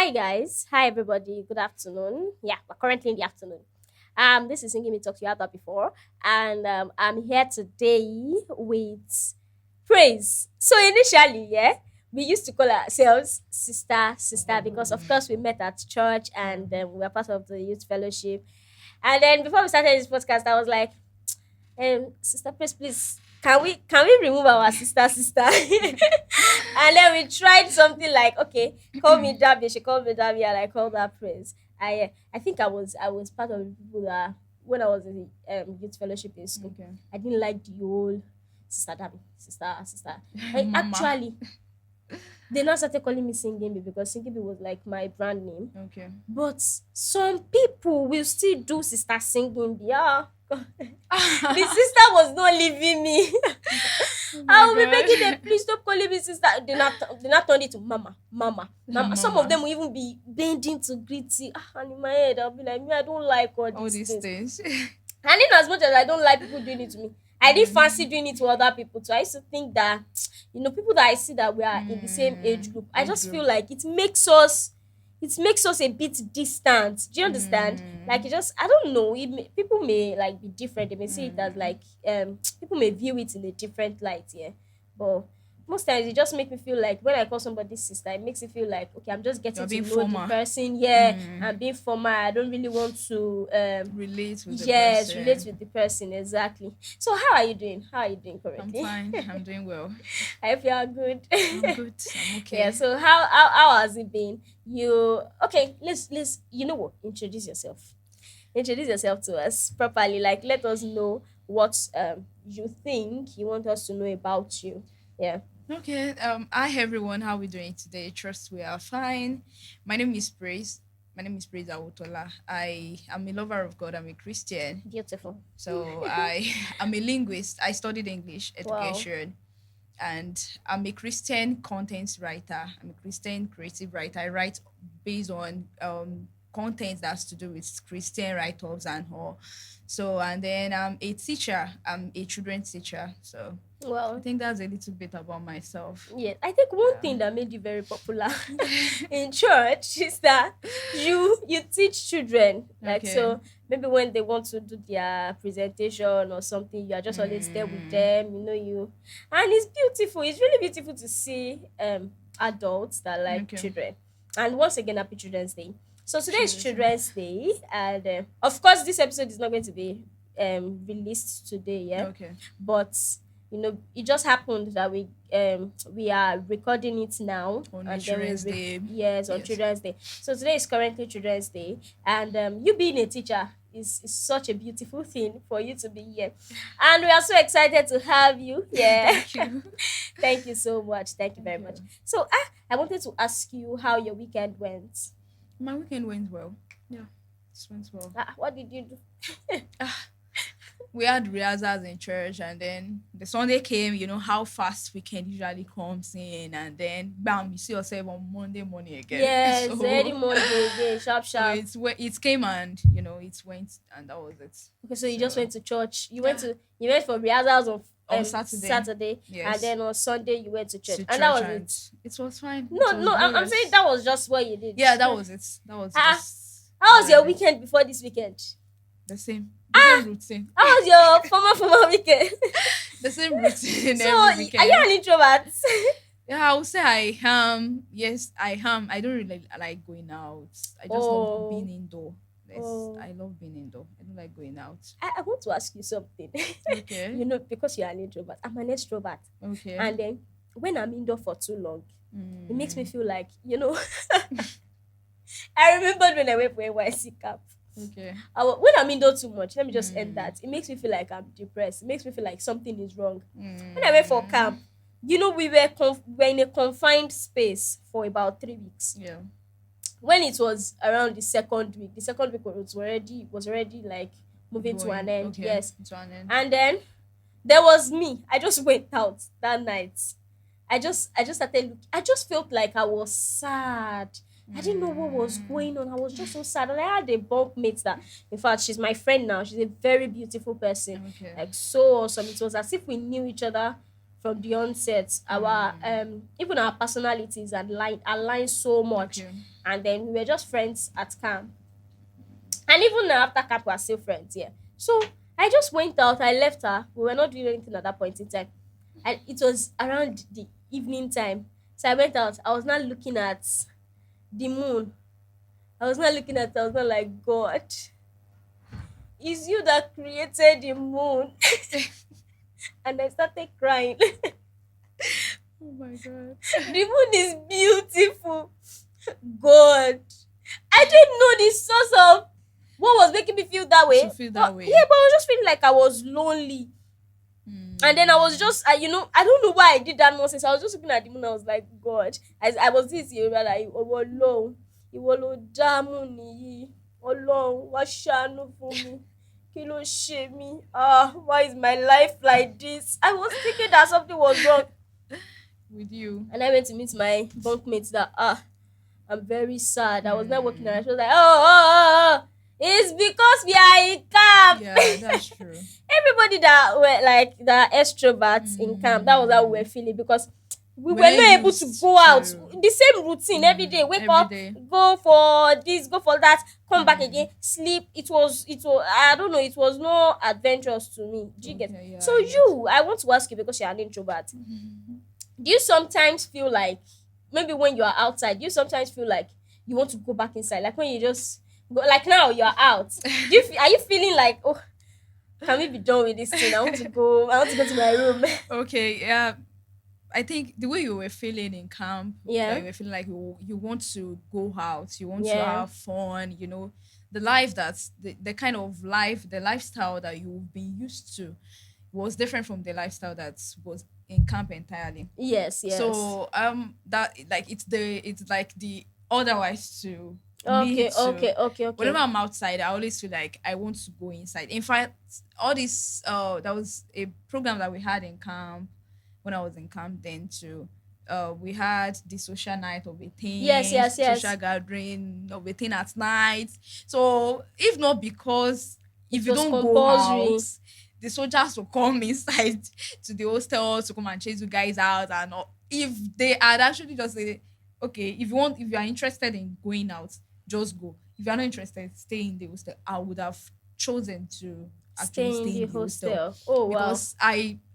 Hi guys. Hi everybody. Good afternoon. Yeah, we're currently in the afternoon. This is Singinbee talked to you about before, and I'm here today with praise. So initially, yeah, we used to call ourselves sister, because of course we met at church and we were part of the youth fellowship. And then before we started this podcast, I was like, sister praise, please. Can we remove our sister? And then we tried something like, okay, call me Dabby. She called me Dabby, and I called her Prince. I think I was part of the people that when I was in the youth fellowship in school, Okay. I didn't like the whole sister Dabby, sister. Mama. Actually, they now started calling me Singinbee because Singinbee was like my brand name. Okay. But some people will still do sister Singinbee. Ah, the sister was not leaving me. Oh I my will be begging them, god. please stop calling me sister. They not turn it to mama. Some of Mama. them will even be bending to greet you. And in my head, I'll be like, me, I don't like all All these these things. things. And in as much as I don't like people doing it to me, I didn't fancy doing it to other people too. I used to think that, people that I see that we are in the same age group, I Age just feel group. like it makes us a bit distant. Do you understand? Like it just, I don't know. People may like be different. They may see it as like people may view it in a different light. Yeah, but most times it just make me feel like when I call somebody sister, it makes it feel like okay, I'm just You're getting to being know the former. person. Yeah, I'm being formal. I don't really want to Relate with the yes, relate person. with the person exactly. So how are you doing? How are you doing I'm currently? fine. I'm doing well. I hope you are good. I'm good. I'm Yeah. okay. So how has it been? You okay? Let's you know what? Introduce yourself. Introduce yourself to us properly. Like let us know what you think you want us to know about you. Yeah. Okay. Hi everyone. How are we doing today? Trust we are fine. My name is Praise. My name is Praise Awutola. I am a lover of God. I'm a Christian. Beautiful. So I am a linguist. I studied English Wow. education, and I'm a Christian content writer. I'm a Christian creative writer. I write based on content that's to do with Christian write-offs and all. So and then I'm a teacher. I'm a children's teacher. So I Well, think that's a little bit about myself. yeah, I think one Yeah. thing that made you very popular in church is that you teach children. Like Okay. so maybe when they want to do their presentation or something, you are just always there with Mm, them, and it's beautiful. It's really beautiful to see adults that like okay. children. And once again, happy Children's Day. So today is Cheers. Children's Day, and of course, this episode is not going to be released today, yeah. Okay. But it just happened that we are recording it now, On a and then Children's Day. yes, on Yes. Children's Day. So today is currently Children's Day, and you being a teacher is such a beautiful thing for you to be here, and we are so excited to have you here. Thank you. Thank you so much. Thank you very Okay. much. So I wanted to ask you how your weekend went. My weekend went well. Yeah. It went well. What did you do? We had rehearsals in church, and then the Sunday came. You know how fast weekend usually comes in, and then bam, you see yourself on Monday morning again. Yes, early So Monday again, sharp so sharp. it came, and it went, and that was it. Okay, so you just So went to church. You went yeah, to you went for rehearsals on on Saturday, Saturday, and yes, then on Sunday you went to church, to and that church, was and it. it was fine. It No, was no, I'm saying glorious. that was just what you did. Yeah, that was it. That was Ah, just how what was I your did. weekend before this weekend? The same routine. How was your former weekend? The same routine So, every are you weekend. an introvert? Yeah, I would say I am. Yes, I am. I don't really like going out. I just love being Oh, indoor. oh. I love being indoor. I don't like going out. I want to ask you something. Okay. Because you're an introvert, I'm an extrovert, Okay. and then when I'm indoor for too long, it makes me Mm, feel like I remembered when I went for NYC camp. okay. When I'm indoor too much, let me just end Mm, that. It makes me feel like I'm depressed. It makes me feel like something is wrong. When I went for mm, camp, we were in a confined space for about 3 weeks. yeah. When it was around the second week was already like moving to an Going. end. Okay. Yes, It's on end. and then there was me. I just went out that night. I just started I just felt like I was sad. I didn't know what was Mm, going on. I was just so sad. And I had a bunk mate that, in fact, she's my friend now. She's a very beautiful person. okay. Like so awesome. It was as if we knew each other from the onset. Our Mm, even our personalities aligned so much. okay. and then we were just friends at camp. And even now, after camp, we're still friends, yeah. So I just went out, I left her. We were not doing anything at that point in time. And it was around the evening time. So I went out. I was not looking at the moon. I was not looking at it. I was not like, God, it's you that created the moon. And I started crying. Oh my god. The moon is beautiful. God. I didn't know the source of what was making me feel that To way. feel that But yeah, way. but I was just feeling like I was lonely. And then I was just, I don't know why I did that nonsense. I was just looking at the moon. I was like, God, I was this year, like, oh, Lord, ìwọ ló dá moon yìí. Ọlọ́run wá ṣàánú fún mi. Kí ló ṣe mí? Why is my life like this? I was thinking that something was wrong. With you. And I went to meet my bunkmates that, I'm very sad. I was not working and she was like, oh, it's because we are in camp. Yeah, that's true. Everybody that were like the extroverts in camp, that was how we were feeling because we were not able to go out. The same routine every day. Wake Every up, day. go for this, go for that, come back again, sleep. It was I don't know, it was no adventurous to me. Do you get? Okay, yeah, So I get. I want to ask you because you're an introvert. Do you sometimes feel like maybe when you are outside, do you sometimes feel like you want to go back inside? Like when you just go, like now you're out. Are you feeling like, oh, can we be done with this thing? I want to go. I want to go to my room. Okay, yeah. I think the way you were feeling in camp, that Yeah. you were feeling like you want to go out, you want to Yeah. have fun, the life that's the kind of life, the lifestyle that you've been used to was different from the lifestyle that was in camp entirely. Yes. Yes. So that like it's like the otherwise to me Okay. too. Okay. Okay. Okay. Whenever I'm outside, I always feel like I want to go inside. In fact, all this that was a program that we had in camp when I was in camp then too. We had the social night of a Yes. thing, Yes. social Yes. gathering of a thing at night. So if not because It if you was don't go out, compulsory. the soldiers will come inside to the hostel to come and chase you guys out. And all. If they had actually just say, okay, if you are interested in going out, just go. If you are not interested, stay in the hostel. I would have chosen to actually Stay in stay the in the hostel hostel. Oh wow. because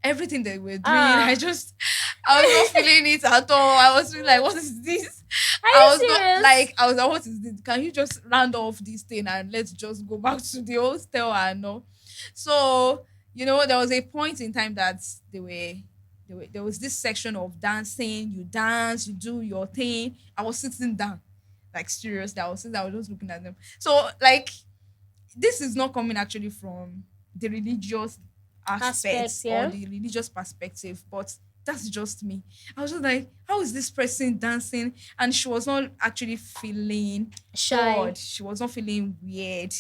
everything they were doing, Ah. I was not feeling it at all. I was feeling like, what is this? Are I you was not serious? like, I was like, what is this? Can you just round off this thing and let's just go back to the hostel and all? So, there was a point in time that there was this section of dancing. You dance, you do your thing. I was sitting down, like seriously. I was just looking at them. So, like, this is not coming actually from the religious aspects Aspects. or Yeah. the religious perspective, but that's just me. I was just like, how is this person dancing? And she was not actually feeling Shy. odd. She was not feeling weird.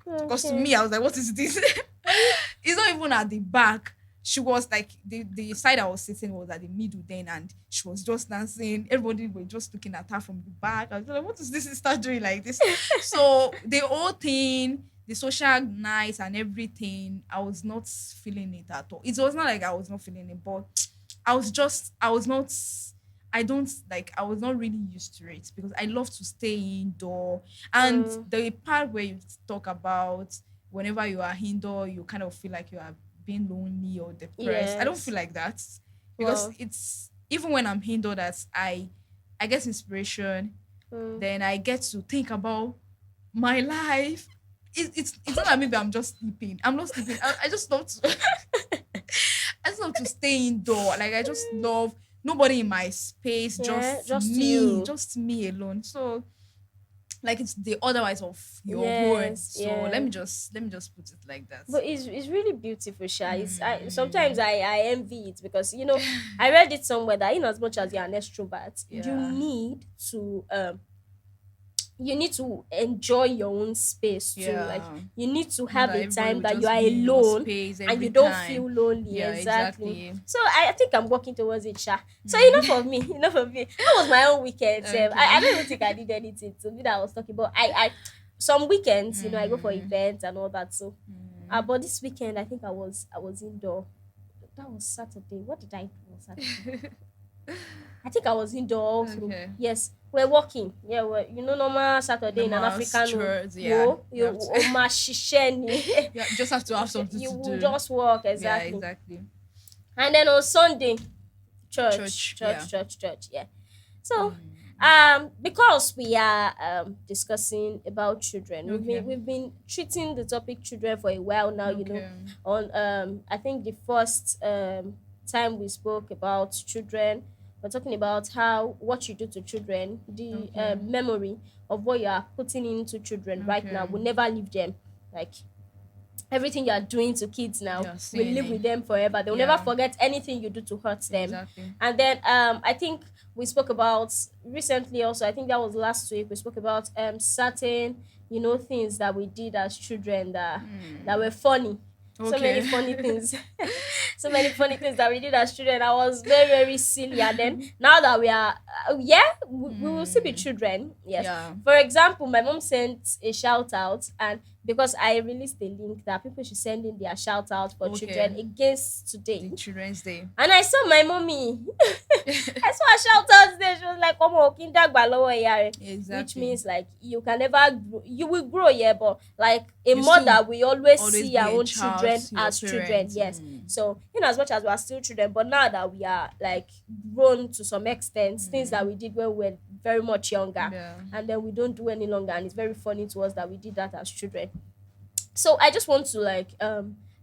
Because to Okay. me, I was like, what is this? Are you? It's not even at the back. She was like, the side I was sitting was at the middle then, and she was just dancing. Everybody were just looking at her from the back. I was like, what is this sister doing like this? So the whole thing, the social night and everything, I was not feeling it at all. It was not like I was not feeling it, but I was not, I don't like, I was not really used to it because I love to stay indoor. And Mm, the part where you talk about whenever you are indoor, you kind of feel like you are being lonely or depressed. I don't feel yes. like that because Well. it's even when I'm indoor that I get inspiration, Mm, then I get to think about my life. It's not that maybe I'm just sleeping. I'm not sleeping. I just love to I just love to stay indoor. Like I just love nobody in my space, yeah. Just you. just me alone. So like it's the otherwise of your own. Yes. So Yeah. let me just put it like that. But it's really beautiful, Sha. Sometimes Mm, I envy it because I read it somewhere that in as much as you're an extrovert, yeah. you need to enjoy your own space too. Like Yeah. you need to Not have that a everybody time will that you just are be in your alone space and every you don't time. feel lonely. Yeah, Exactly. exactly. So I think I'm working towards it, Sha. So enough Mm. of me, enough of me. That was my own weekend. I Okay. don't even think I did anything to me that I was talking about. I some weekends, I go for Mm, events and all that. So mm. but this weekend I think I was indoor. That was Saturday. What did I do on Saturday? I think I was indoor all through. Okay. Yes. we're working. Yeah, normal Saturday in an Normal African home. chores, yeah. Wo, You you have to, omashisheni. yeah, you just have to have something You to will do. just work Yeah, exactly. exactly. And then on Sunday, church, Church, yeah. church, church, church. Yeah. So, Mm. because we are discussing about children, Okay. we've been treating the topic children for a while now. Okay. On I think the first time we spoke about children, we're talking about how what you do to children, the Okay. memory of what you are putting into children right now Okay. will never leave them. Like everything you are doing to kids now Yeah, will seeing live it. with them forever. They'll never Yeah, forget anything you do to hurt them. exactly. And then I think we spoke about recently also, I think that was last week, we spoke about certain, things that we did as children that Mm. were funny. So many Okay. funny things. So many funny things that we did as children. I was very, very silly. And then now that we are, yeah, we will still be Mm. children. Yes. Yeah. For example, my mom sent a shout out, and because I released a link that people should send in their shout out for Okay. children against today. The Children's Day. And I saw my mommy. I saw her shout out there. She was like, "Come on, kindagba lower here," which Exactly. means like you can never grow. You will grow, yeah, but like a You still mother, we always always see be our a own child children to your as children. parents. Yes. Mm. So in as much as we are still children, but now that we are like grown to some extent, things that Mm. we did when we were very much younger, Yeah. and then we don't do any longer, and it's very funny to us that we did that as children. So I just want to like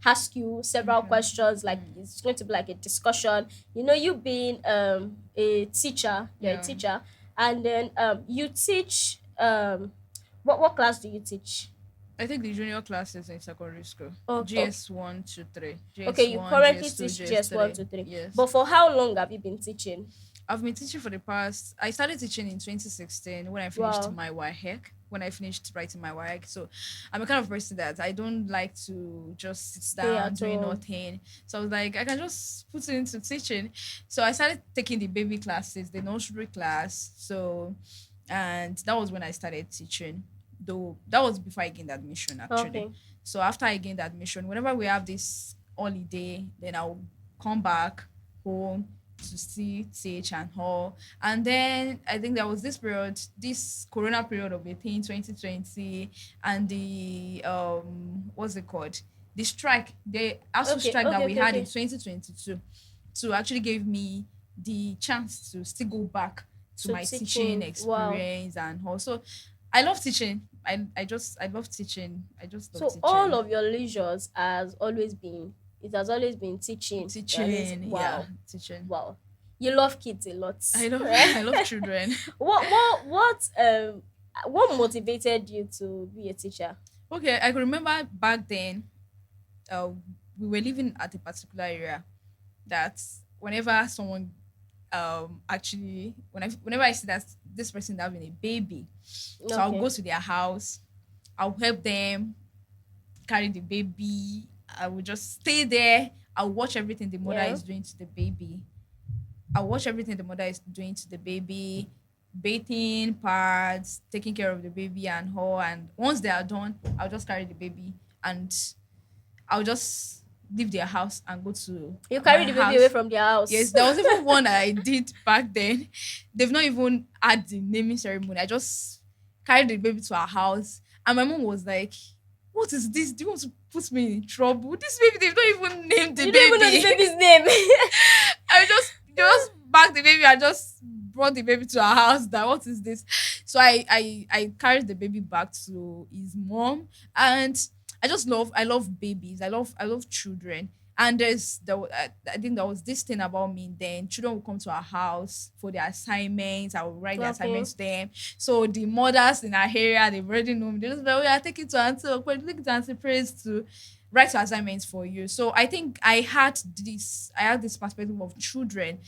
ask you several Okay. questions. Like Mm. it's going to be like a discussion. You being a teacher, you're a Yeah. teacher, and then you teach what class do you teach? I think the junior classes in secondary school. Oh, oh, GS1 to 3. okay, GS you one, currently GS2, teach GS one GS3. to three. Yes. But for how long have you been teaching? I've been teaching for the past. I started teaching in 2016 when I finished Wow. my WAEC. When I finished writing my WAEC, so I'm a kind of person that I don't like to just sit Stay down at doing home. nothing. So I was like, I can just put it into teaching. So I started taking the baby classes, the nursery class. So, and that was when I started teaching. Though that was before I gained admission actually. Okay. So after I gained admission, whenever we have this holiday, then I'll come back home to see teach and all. And then I think there was this period, this corona period of 2020, and the what's it called? The strike, the ASU Okay. strike that Okay. we Okay. had in Okay. 2022. So actually gave me the chance to still go back to So my teaching teaching. Wow. experience and also I love teaching. I love teaching. I just love So all teaching. of your leisures has always been it has always been teaching. Teaching, yeah, Wow. teaching. Wow. You love kids a lot. I love I love children. What motivated you to be a teacher? Okay, I can remember back then, uh, we were living at a particular area that whenever someone actually whenever I see that this person having a baby, so I'll Okay. go to their house, I'll help them carry the baby. I will just stay there. I'll watch everything the mother Yeah. is doing to the baby. I'll watch everything the mother is doing to the baby, bathing, pads, taking care of the baby and her. And once they are done, I'll just carry the baby and I'll just leave their house and go to You my carry the baby away house. from their Yes, house. there was even one I did back then. They've not even had the naming ceremony. I just carried the baby to our house, and my mom was like, "What is this? Do you want to put me in trouble? This baby, they've not even named the You don't even know the baby." baby's name. I just bagged the baby. I just brought the baby to our house. That what is this? So I carried the baby back to his mom, and I love babies. I love children. And I think there was this thing about me. Then children will come to our house for their assignments. I will write the Okay. assignments to them. So the mothers in our area, they've already know me. They just be like, "Oh, yeah, take it to Auntie Okwe, take it to Auntie Praise to write your assignments for you." So I think I had this perspective of children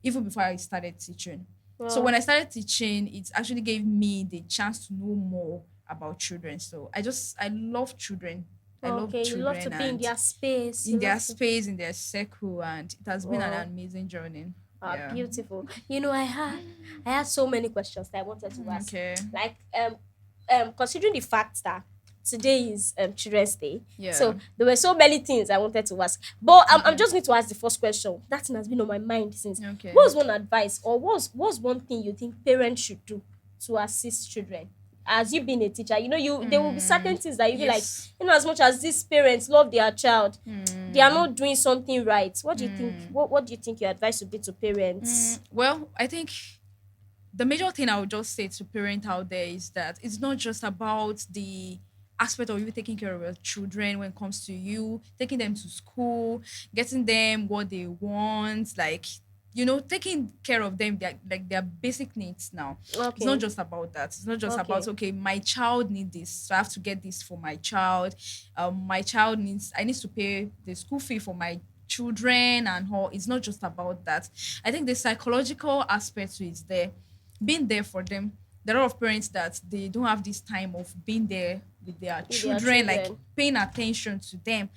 even before I started teaching. So when Wow. I started teaching, it actually gave me the chance to know more about children. So I love children. I love Okay. You love to children be in and their space. in You their love to. space, in their circle, and it has been an Wow. amazing journey. Ah, Yeah. beautiful. I had so many questions that I wanted to ask. Okay. Like considering the fact that today is Children's Day. Yeah. So there were so many things I wanted to ask. But I'm Okay. just going to ask the first question. That thing has been on my mind since. Okay. What's one advice or what's one thing you think parents should do to assist children? As you being a teacher, there will be certain things that you be like, Yes. as much as these parents love their child, they are Mm, not doing something right. What do you think? What do you think your advice would be to parents? well, I think the major thing I would just say to parent out there is that it's not just about the aspect of you taking care of your children when it comes to you taking them to school, getting them what they want, like taking care of them, their basic needs. Now it's not Okay. just about that. It's not just about, Okay. okay, my child needs this, so I have to get this for my child. My child needs, I need to pay the school fee for my children and all. It's not just about that. I think the psychological aspect to it is there, being there for them. There are a lot of parents that they don't have this time of being there with their With their children, like children. paying attention to them.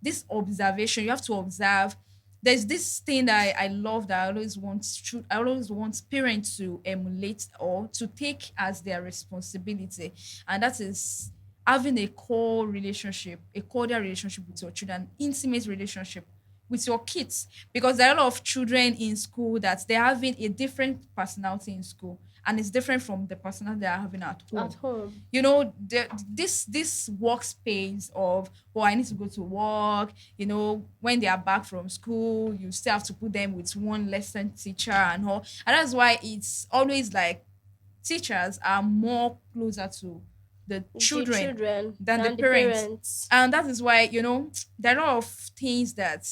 This observation, you have to observe. There's this thing that I love, that I always want parents to emulate or to take as their responsibility, and that is having a core relationship, a cordial relationship with your children, intimate relationship with your kids, because there are a lot of children in school that they're having a different personality in school, and it's different from the personality they're having at At home. home. This workspace of, oh, I need to go to work, when they are back from school, you still have to put them with one lesson teacher and all, and that's why it's always like teachers are more closer to the The children children than the than the parents. parents. And that is why, there are a lot of things that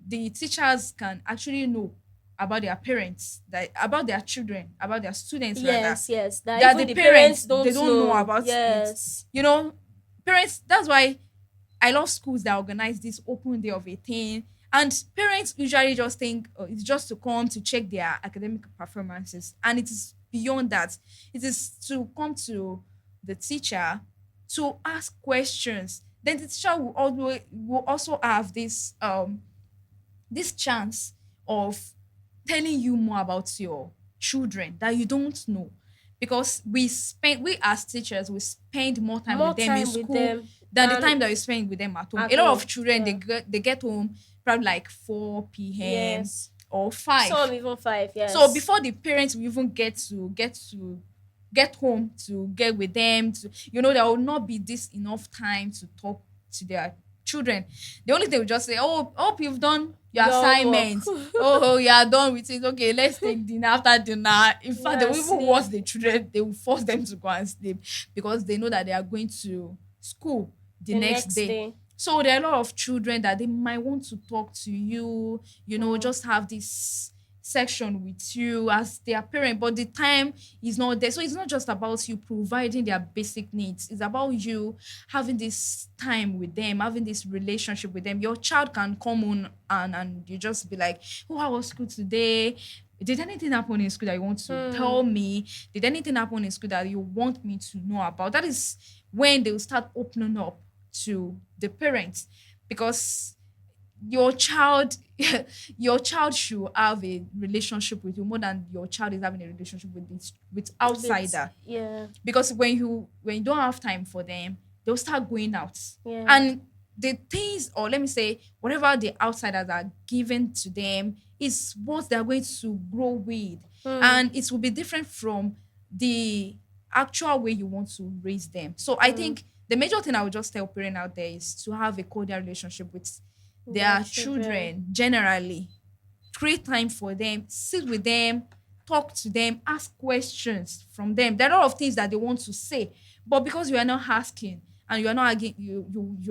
the teachers can actually know about their parents, that about their children, about their students rather, Yes, yes. That that even the the parents parents, they don't don't know know. about it. Yes. You know, Parents, that's why I love schools that organize this open day of a thing. And parents usually just think, oh, it's just to come to check their academic performances. And it is beyond that. It is to come to the teacher to ask questions. Then the teacher will also have this chance of telling you more about your children that you don't know, because we as teachers, we spend more time with More them in time with school them than the than time that you spend with them at home. at A lot of home. children, Yeah. they get home probably like 4 p.m. Yes. or 5. Some even 5, So yes. before the parents will even get home to get with them, there will not be this enough time to talk to their children. The only thing will just say, oh, hope you've done your Your homework. assignment. Oh, you are done with it. Okay, let's take dinner. After dinner, in fact, they Yeah, will even sleep. watch the children. They will force them to go and sleep, because they know that they are going to school the The next next day. day. So there are a lot of children that they might want to talk to you, Mm. just have this section with you as their parent, but the time is not there. So it's not just about you providing their basic needs, it's about you having this time with them, having this relationship with them. Your child can come on and you just be like, oh, how was school today? Did anything happen in school that you want to tell Hmm. me? Did anything happen in school that you want me to know about? That is when they'll start opening up to the parents, because your child your child should have a relationship with you more than your child is having a relationship with Bit. outsider. Yeah. Because when you don't have time for them, they'll start going out, Yeah. and the things, or let me say, whatever the outsiders are given to them is what they're going to grow with, Hmm. and it will be different from the actual way you want to raise them. So I Hmm. think the major thing I would just tell parents out there is to have a cordial relationship with Their their children. children generally. Create time for them, sit with them, talk to them, ask questions from them. There are a lot of things that they want to say, but because you are not asking, and you are not you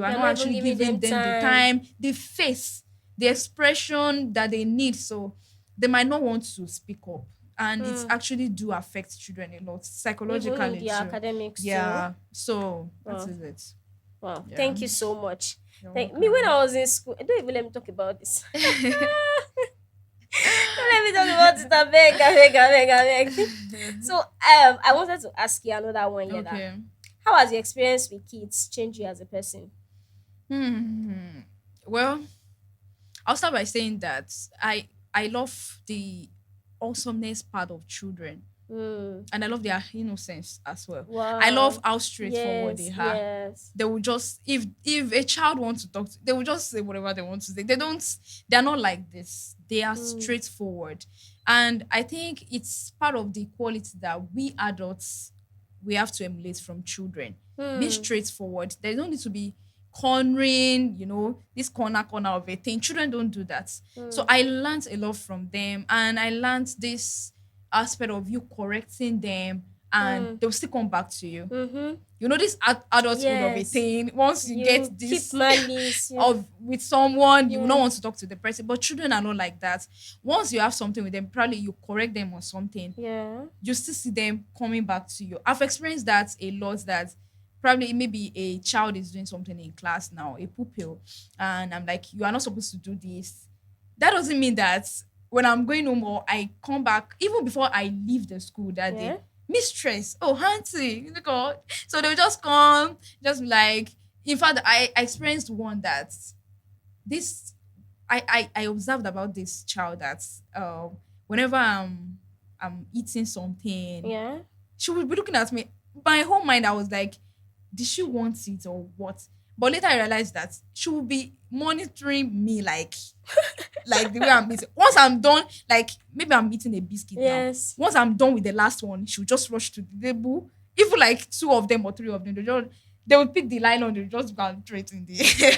are You're not not even actually giving giving them them the time. time, the face, the expression that they need, so they might not want to speak up, and it's Hmm. actually do affect children a lot Even in psychologically the too. academics too. Yeah, so that Wow. is it. Wow. Yeah, Thank you so much. you're Thank me when welcome. I was in school. Don't even let me talk about this. Don't let me talk about it. I beg, I beg, I beg, I beg. So I wanted to ask you another one here that Okay. how has your experience with kids changed you as a person? Hmm. Well, I'll start by saying that I love the awesomeness part of children. Mm. And I love their innocence as well. I love Wow. how straightforward they Yes, are. yes. They will just, if a child wants to talk to, they will just say whatever they want to say. They're not like this. They are Mm. straightforward. And I think it's part of the quality that we adults we have to emulate from children. Be Hmm. straightforward. There don't need to be cornering, this corner of a thing. Children don't do that. So Hmm. I learned a lot from them, and I learned this aspect of you correcting them, and Hmm. they'll still come back to you. Mm-hmm. This adulthood of a Yes. thing. Once you get You keep this malice. You, of with someone, you will not yeah. want to talk to the person. But children are not like that. Once you have something with them, probably you correct them on something, Yeah. you still see them coming back to you. I've experienced that a lot, that probably maybe a child is doing something in class now, a pupil, and I'm like, you are not supposed to do this. That doesn't mean that when I'm going home or I come back, even before I leave the school that day, Yeah. mistress, oh, auntie, so they'll just come, just be like, in fact, I experienced one that this I observed about this child that whenever I'm eating something, Yeah. she would be looking at me. My whole mind, I was like, did she want it or what? But later I realized that she would be monitoring me like the way I'm eating. Once I'm done, like maybe I'm eating a biscuit now. Yes. Once I'm done with the last one, she'll just rush to the table. Even like two of them or three of them, they will pick the line on, they just go and throw it in the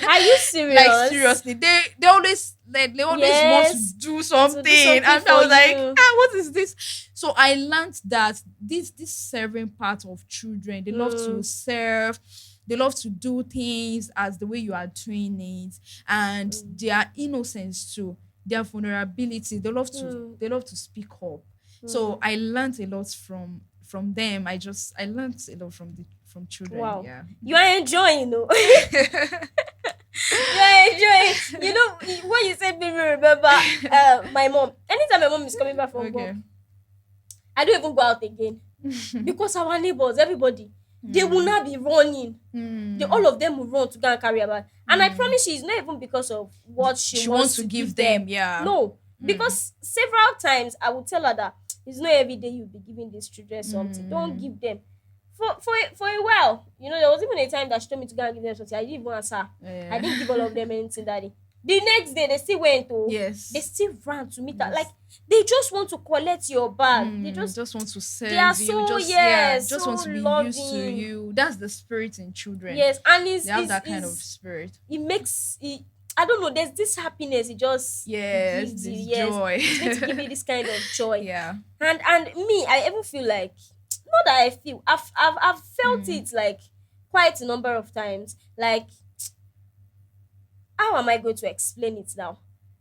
Are you like serious? seriously. They always want to Yes. do To do something. And something I for was like, you. what is this? So I learned that this serving part of children, they love to Mm. serve, they love to do things as the way you are doing it, and Mm. their innocence too, their vulnerability, Mm. they love to speak up. So Mm. I learned a lot from them. I learned a lot from children. Wow. Yeah. You are enjoying, though. You are enjoying. You know what you said made me remember my mom. Anytime my mom is coming back from work, Okay. I don't even go out again. Because our neighbors, everybody, they will Mm. not be running. Mm. All of them will run to go and carry her bag. And I Mm. promise you, it's not even because of what she She wants wants to to give give them, them. yeah. No, Mm. because several times I will tell her that it's not every day you'll be giving these children something. Don't Mm. give them. For a while, there was even a time that she told me to go and give them something. I didn't even answer. I Yeah. didn't give all of them anything that day. The next day, they still went to. They Yes. still ran to meet her. Like Yes. they just want to collect your bag. Just want to They are serve you. so, Just, yeah, yes, just want so to be used to loving. you. That's the spirit in children. Yes, and They have that kind of spirit. it makes it. I don't know. There's this happiness. It Yes, gives you. this Yes, joy. it's going to give you this kind of joy. Yeah. And me, I even feel like, not that I feel. I've felt Mm. it like quite a number of times. Like, how am I going to explain it now?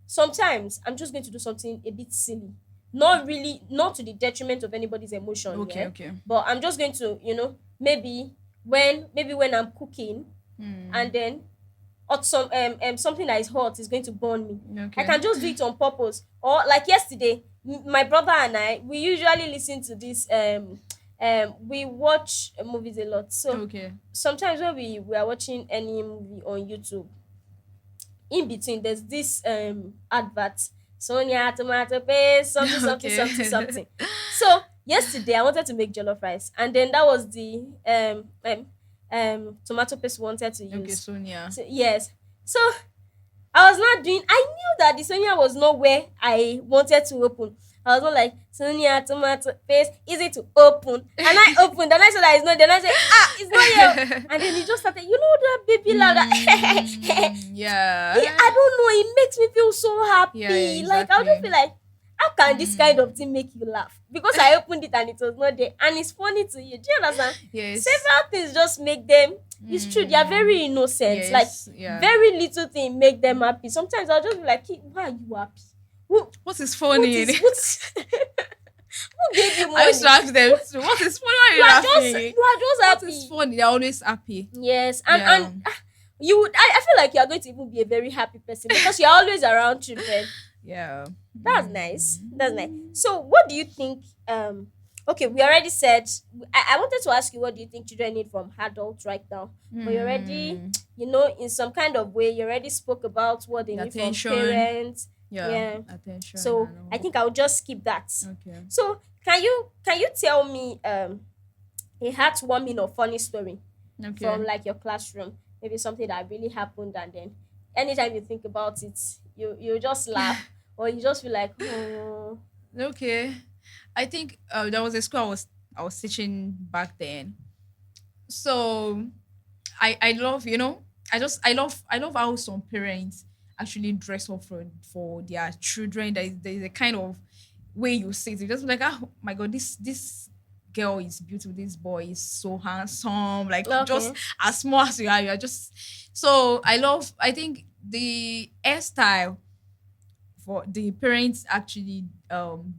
Sometimes I'm just going to do something a bit silly, not really, not to the detriment of anybody's emotion, Okay, yeah. okay. But I'm just going to, maybe when I'm cooking, and Mm. then or something that is hot is going to burn me. I Okay. can just do it on purpose. Or like yesterday, my brother and I, we usually listen to this. We watch movies a lot, so Okay. sometimes when we are watching any movie on YouTube, in between there's this advert, Sonia tomato paste, something something something Okay. something. So yesterday I wanted to make jollof rice, and then that was the tomato paste we wanted to Okay, use. Sonia. So yes, so I was not doing. I knew that the Sonia was not where I wanted to open. I was not like, Sonia tomato paste, easy to open. And I opened and I said that it's not there. And I said, it's not here. And then he just started, that baby laugh. Yeah. I don't know. It makes me feel so happy. Yeah, yeah, Like I'll just exactly. be like, how can this kind of thing make you laugh? Because I opened it and it was not there. And it's funny to you. Do you understand? Yes. Several things just make them. It's true. They are very innocent. Yes, Like yeah. very little thing make them happy. Sometimes I'll just be like, why are you happy? What is What funny? is who gave you I used money? to ask them too. What is funny? Why are You you are just laughing? What is happy. funny? They're always happy. Yes, Yeah. and you would. I feel like you are going to even be a very happy person because you are always around children. Yeah. That's nice. That's nice. So, what do you think? Okay, we already said. I wanted to ask you, what do you think children need from adults right now? But you already, in some kind of way, you already spoke about what they need from Attention. parents. Yeah. Yeah. Attention. So and I all. think I'll just skip that. Okay. So Can you tell me a heartwarming or funny story Okay. from like your classroom? Maybe something that really happened, and then anytime you think about it, you just laugh, or you just feel like, oh, Okay. I think there was a school I was teaching back then. So I love, I love how some parents actually dress up for their children. There is a kind of way you see it. You just be like, oh my god, this girl is beautiful, this boy is so handsome, like just okay, as small as you are just, so I think the hairstyle for the parents actually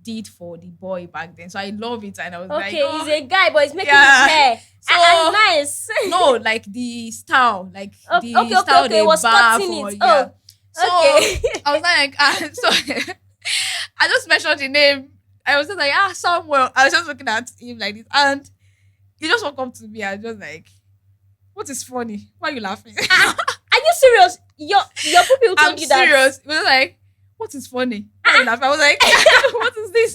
did for the boy back then. So I love it, and I was like, okay, he's oh a guy, but he's making his yeah. hair and So nice. no, like the style, like Okay, the okay, okay, style okay. He they was bath cutting or it. yeah. Oh, So okay. I was like, so I just mentioned the name. I was just like, Samuel. I was just looking at him like this, and he just walked up to me and just like, "What is funny? Why are you laughing?" Ah, are you serious? Your people I'm told you that? serious. He was like, "What is funny? Why are you laughing?" I was like, "What is this?"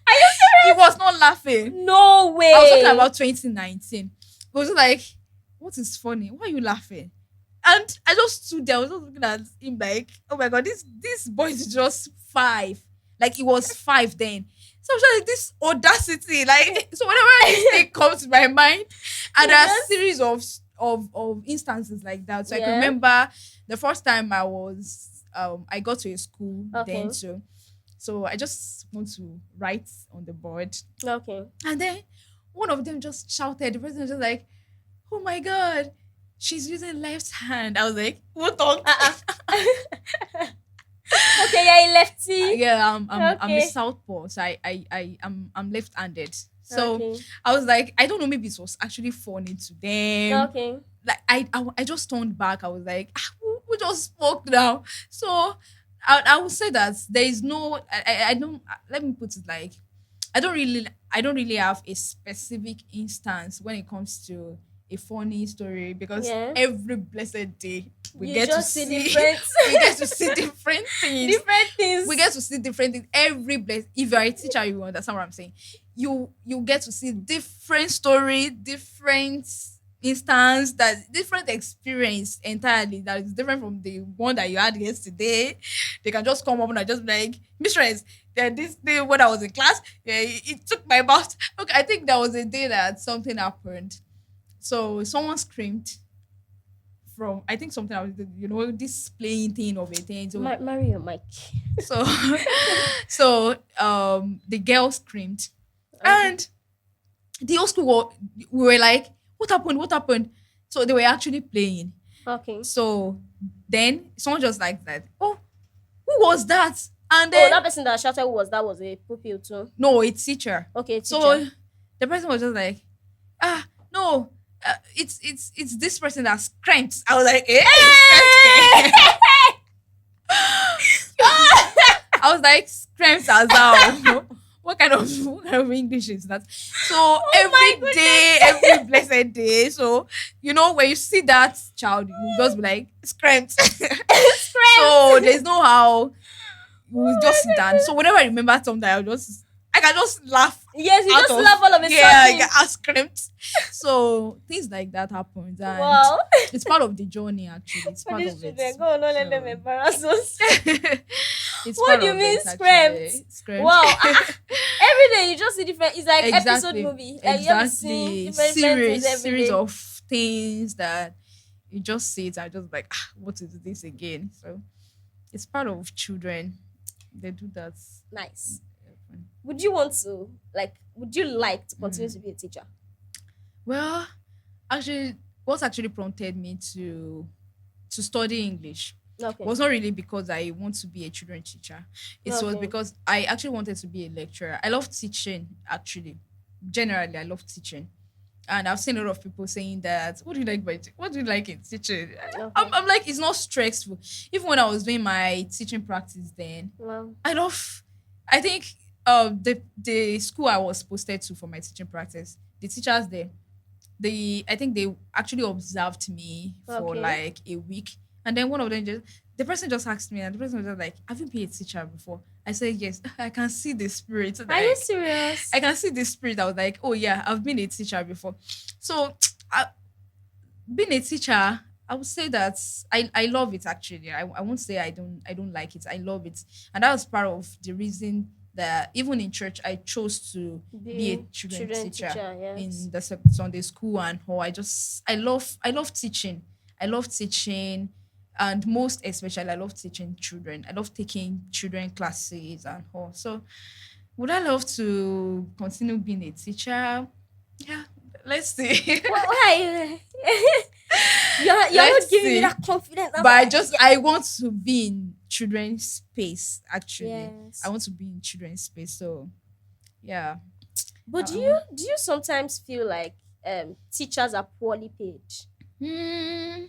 Are you He serious? was not laughing. No I was talking way. about 2019. He was like, "What is funny? Why are you laughing?" And I just stood there. I was just looking at him like, "Oh my god, this boy is just 5. Like he was 5 then." So I was just like, this audacity. Like, so whenever this thing comes to my mind, and You there are just series of instances like that. So I can yeah. remember the first time I got to a school then Okay. too. So I just want to write on the board. Okay. And then one of them just shouted. The person was just like, "Oh my god, she's using left hand." I was like, "What talked?" Uh okay, yeah, a lefty. Yeah, I'm a Okay. southpaw, so I'm left-handed. So Okay. I was like, I don't know, maybe it was actually funny to them. Okay. Like I just turned back. I was like, who just spoke now? So I would say that there is no, I don't, let me put it like, I don't really have a specific instance when it comes to a funny story, because Yeah. every blessed day we You get to just see see different we get to see different things. different We get things. to see different things every blessed. If you're a teacher, you understand what I'm saying. You get to see different story, different instance, that different experience entirely, that is different from the one that you had yesterday. They can just come up and just be like, "Mistress, then this day when I was in class, yeah, it took my mouth." Okay, I think there was a day that something happened. So someone screamed from, I think something I was, this playing thing of a thing. So Marry your mic. so the girl screamed, Okay. and the whole school we were like, "What happened? What happened?" So they were actually playing. Okay. So then someone just like that, "Oh, who was that?" And Oh, then, that person that shouted was a pupil too. no, it's teacher. Okay, teacher. So the person was just like, no, it's this person that screamed. I was like, "Eh, screamed." Hey! I was like, "Screamed as well." What kind of English is that? So Oh my every day, goodness. every blessed day. So when you see that child, you just be like, "Screamed." So Screams. there's no how you will Oh just my sit down. So goodness. whenever I remember something, I can just laugh Yes, you out just of, laugh all of a yeah, yeah, sudden. I screamed. So things like that happens, and Wow. it's part of the journey. Actually, it's For part these of it. children, go on, don't let them So embarrass us. it's What part do you of mean it. screams? Actually, screamed. Wow. Every day you just see different. It's like episode Exactly, movie. Like you have be seeing exactly. different things Series, every series day. of things that you just see it and just like, what is this again? So it's part of children. They do that. Nice. Would you want to would you like to continue Mm. to be a teacher? Well, actually, what actually prompted me to study English Okay. was not really because I want to be a children teacher. It was Okay. because I actually wanted to be a lecturer. I love teaching, actually. Generally, I love teaching. And I've seen a lot of people saying that, what do you like in teaching? Okay. I'm like, it's not stressful. Even when I was doing my teaching practice then, Well, I love, I think the school I was posted to for my teaching practice, the teachers there, I think they actually observed me for okay. like a week, And then one of them just, the person just asked me, and the person was just like, "Have you been a teacher before?" I said, "Yes." I can see the spirit. So Are you like, I serious? can see the spirit. I was like, "Oh yeah, I've been a teacher before." So, I, being a teacher, I would say that I love it actually. I won't say I don't like it. I love it. And that was part of the reason that even in church I chose to be a Be children children teacher teacher, yes. in the Sunday school and how I love teaching. I love teaching, and most especially I love teaching children. I love taking children classes and all. So would I love to continue being a teacher? Yeah, let's see. Why? You're Let's not giving me see. that confidence. I'm But like, yeah. I want to be in children's space actually. I Yes. want to be in children's space. So yeah. But do you Um, do you sometimes feel like teachers are poorly paid? hmm,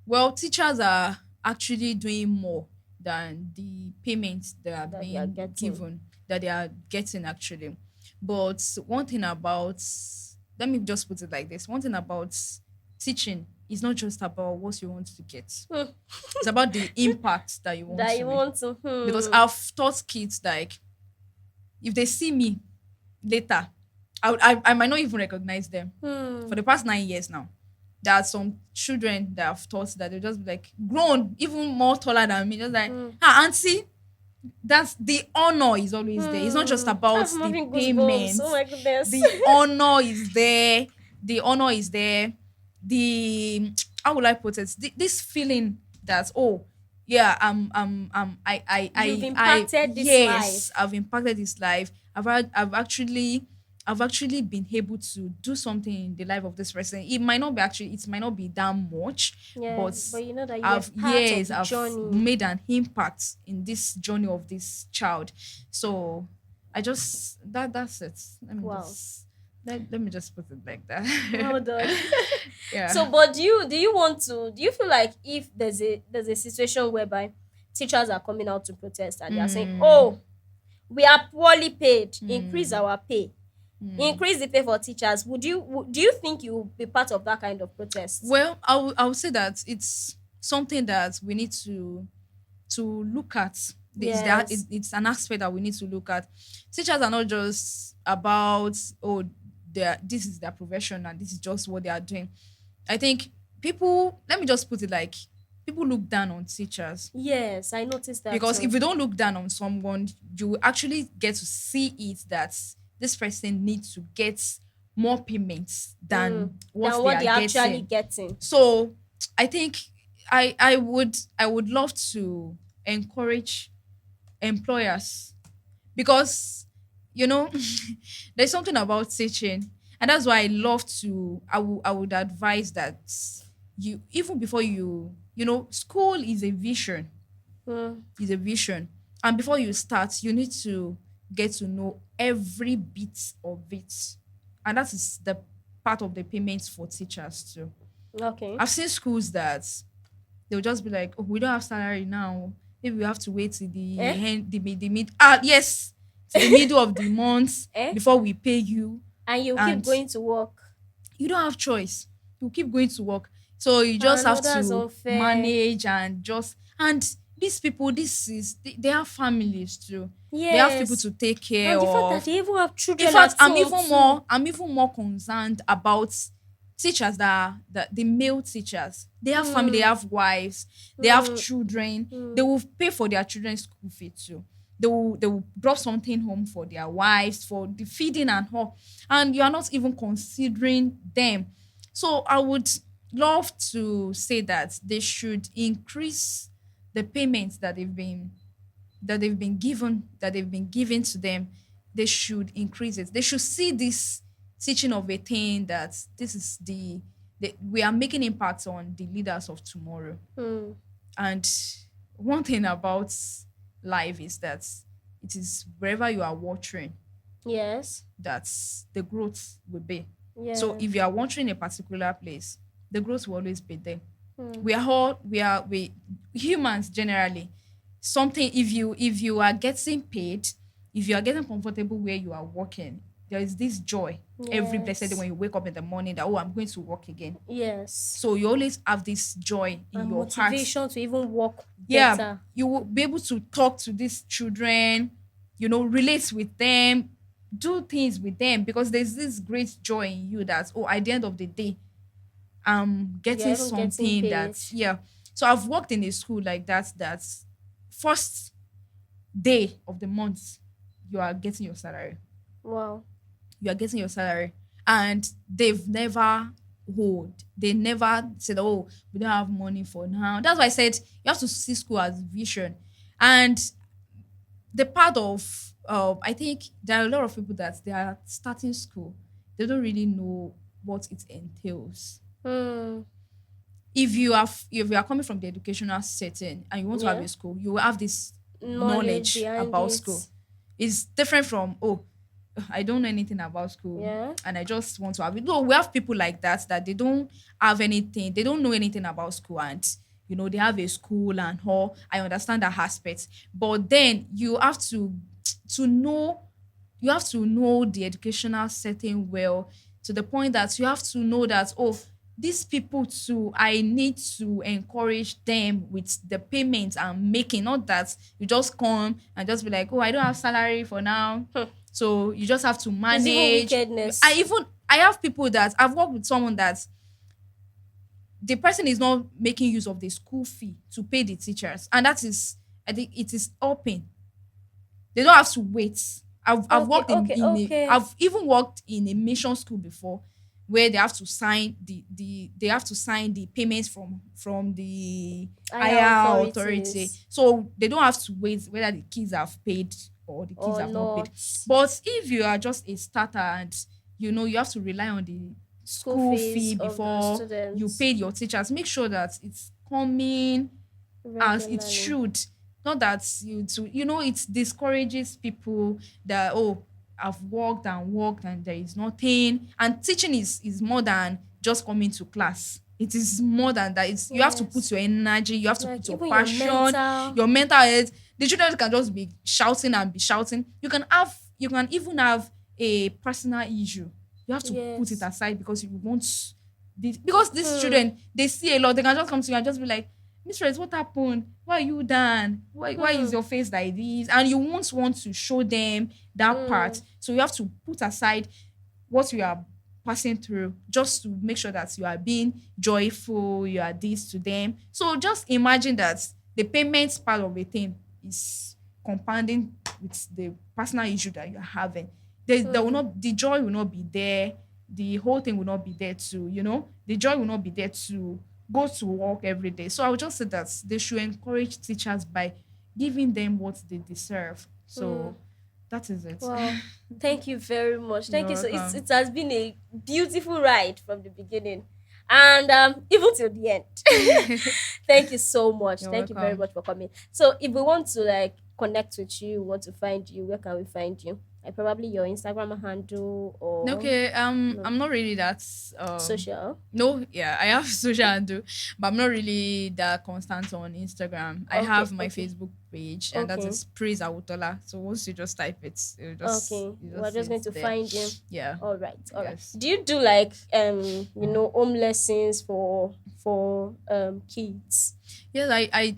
well, teachers are actually doing more than the payments that are That they are being getting? given, that they are getting actually. But one thing about, let me just put it like this: one thing about teaching is not just about what you want to get. Hmm. It's about the impact that you want That to you make. want to Because I've taught kids like, if they see me later, I might not even recognize them. For hmm. the past 9 years now, there are some children that I've taught that they'll just be like grown, even more taller than me, just like, Hmm. ah, auntie. That's the honor is always there. It's not just Hmm. about I'm the having goosebumps. Oh payments. my goodness. The honor is there. The honor is there. The, how will I put it? This feeling that, oh yeah, You've impacted this yes, life. I've impacted his life. I've actually been able to do something in the life of this person. It might not be that much, Yeah, but but you know that you were I've part of yes, the I've journey. made an impact in this journey of this child. So I just, that's it. Wow. Let me just put it like that. Well done. Yeah. So, but do you want to? Do you feel like if there's a situation whereby teachers are coming out to protest and they are saying, Mm, "Oh, we are poorly paid, increase mm, our pay, mm. increase the pay for teachers," do you think you will be part of that kind of protest? Well, I would say that it's something that we need to look at. Yes. It's an aspect that we need to look at. Teachers are not just about, oh, this is their profession and this is just what they are doing. I think people, let me just put it like, people look down on teachers, Yes, I noticed that because if too. you don't look down on someone, you will actually get to see it that this person needs to get more payments than what Than they what are they're actually getting. getting. So I think I would love to encourage employers, because you know there's something about teaching, and that's why I would advise that you, even before school Mm, is a vision, and before you start you need to get to know every bit of it, and that is the part of the payments for teachers too. okay. I've seen schools that they'll just be like, "Oh, we don't have salary now. Maybe we have to wait till Eh? the end, the mid, yes, to the middle of the month Eh? before we pay you." And you keep And going to work. you don't have choice. You keep going to work. So you Ah, just no, have that's to unfair. manage, and these people, they have families too. They have people Yes. to take care And the fact that of. they even have In children fact, at home too. I'm even more concerned about teachers that are the male teachers. They have family, they Hmm. have wives, they have Hmm. children. Hmm. They will pay for their children's school fee too. They will drop something home for their wives for the feeding and all, and you are not even considering them. So I would love to say that they should increase the payments that they've been given to them. They should increase it. They should see this teaching of a thing, that this is we are making impact on the leaders of tomorrow. Hmm. And one thing about life is that it is wherever you are watering Yes. that the growth will be. So Yes. if you are watering a particular place, the growth will always be there. Hmm. We humans generally, something, if you are getting paid, if you are getting comfortable where you are working, there is this joy every blessed day Yes. when you wake up in the morning that, oh, I'm going to work again. Yes. So you always have this joy in And your heart. motivation to even work Yeah, better. you will be able to talk to these children, relate with them, do things with them, because there's this great joy in you that, oh, at the end of the day, I'm You're getting even getting something paid. that's, yeah. So I've worked in a school like that, that's first day of the month, you are getting your salary. Wow. You are getting your salary. And they've never they never said, oh, we don't have money for now. That's why I said you have to see school as vision. And the part of I think there are a lot of people that they are starting school, they don't really know what it entails. Hmm. If you are coming from the educational setting and you want to have Yeah. a school, you will have this Knowledge knowledge behind about school. it. It's different from, oh, I don't know anything about school Yeah. and I just want to have it. No, we have people like that they don't have anything, they don't know anything about school, and they have a school and all. I understand that aspect. But then to know you have to know the educational setting well, to the point that you have to know that, oh, these people too, I need to encourage them with the payments I'm making. Not that you just come and just be like, oh, I don't have salary for now, Hmm. so you just have to It's even manage. i wickedness. even I have people that I've worked with, someone that the person is not making use of the school fee to pay the teachers, and that is, I think it is open. They don't have to wait. I've Okay, worked okay, okay. I've even worked in a mission school before, where they have to sign they have to sign the payments from the Higher higher authority. authorities So they don't have to wait whether the kids have paid or the kids or have not paid. not. But if you are just a starter and you have to rely on the School school fees fee of the before you students paid your teachers, make sure that it's coming as it regularly. should. Not that it discourages people that, oh, I've worked and there is nothing. And teaching is more than just coming to class. It is more than that. It's You have to put Yes. your energy, you have to Like put your even your passion, mental. your mental health. The children can just be shouting and be shouting. You can even have a personal issue. You have to put it Yes. aside because you want because these Hmm. children, they see a lot. They can just come to you and just be like, Mistress, what happened? Why are you done? Why is Hmm. your face like this? And you won't want to show them that Hmm. part. So you have to put aside what you are passing through, just to make sure that you are being joyful, you are this to them. So just imagine that the payments part of a thing is compounding with the personal issue that you're having. There will Hmm. not The joy will not be there. The whole thing will not be there too, the joy will not be there to go to work every day. So I would just say that they should encourage teachers by giving them what they deserve. Hmm. So that is it. Wow. Thank you very much. Thank You're you. So it welcome. has been a beautiful ride from the beginning and even till the end. Thank you so much. You're Thank you very welcome. much for coming. So if we want to like connect with you, want to find you, where can we find you? Like probably your Instagram handle or Okay, no I'm not really that social. no, yeah, I have social handle, but I'm not really that constant on Instagram. I Okay, have my okay, Facebook page, and that okay, is Praise Awutola. So once you just type it, okay. it We're just just is going to there. find you. Yeah. All right, all right. Yes. Do you do like home lessons for kids? Yes,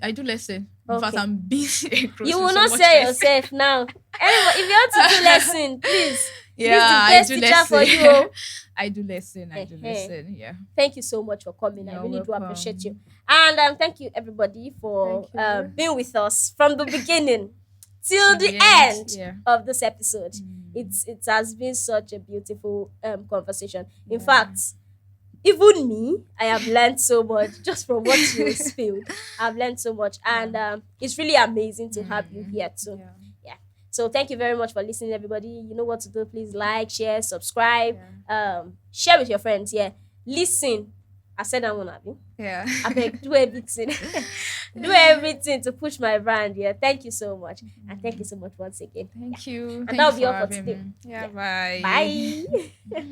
I do lesson. In fact, Okay. I'm busy across You with will so not much sell lesson. yourself now. Anybody, if you want to do lesson, please. This is the Yeah, I best do teacher for lesson. you. Oh. I do lesson. I do Ehen. lesson. Yeah. Thank you so much for coming. I You're really do appreciate you. welcome. And thank you everybody for Thank you. being with us from the beginning till To the the end. end Yeah. of this episode. Mm, It has been such a beautiful conversation. In yeah. fact, even me, I have learned so much just from what you spilled. I've learned so much, Yeah. and it's really amazing to have you Mm, here too. yeah. Yeah. So thank you very much for listening, everybody. You know what to do. Please like, share, subscribe, Yeah. share with your friends. Yeah. Listen. I said I'm gonna be. Yeah. I beg, do everything. Do everything to push my brand. Yeah. Thank you so much. And thank you so much once again. Yeah. Thank you. And Thank you that'll be for all for having today. me. Yeah, Yeah. bye. Bye.